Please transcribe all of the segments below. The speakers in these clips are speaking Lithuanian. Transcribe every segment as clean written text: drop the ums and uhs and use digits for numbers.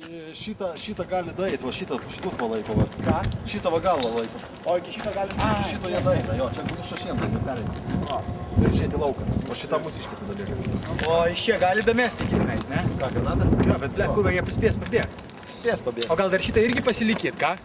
Šitą gali daeit, va šitus va laiko, va. Ką? Šitą va galvą laiko. O iki šito galim... Iki šito jie daeina, jo, čia gulu šašiem reikia pereiti. Ir išėti į lauką. O šitą mus iškėti dalykai. O iš čia gali damesti kiekvienais, ne? Ką, granatą? Jo, bet ble, kur jie spės pabėgti. Spės pabėgti. O gal dar šitą irgi pasilikit, ką?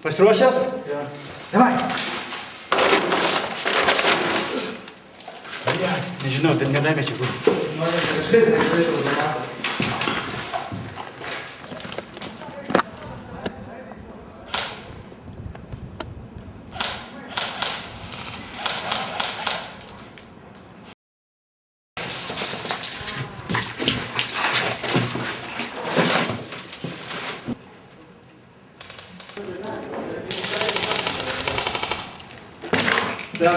Pasiruošęs? Jo. Davai. Nežinau, bet nedame čia būtų. Да,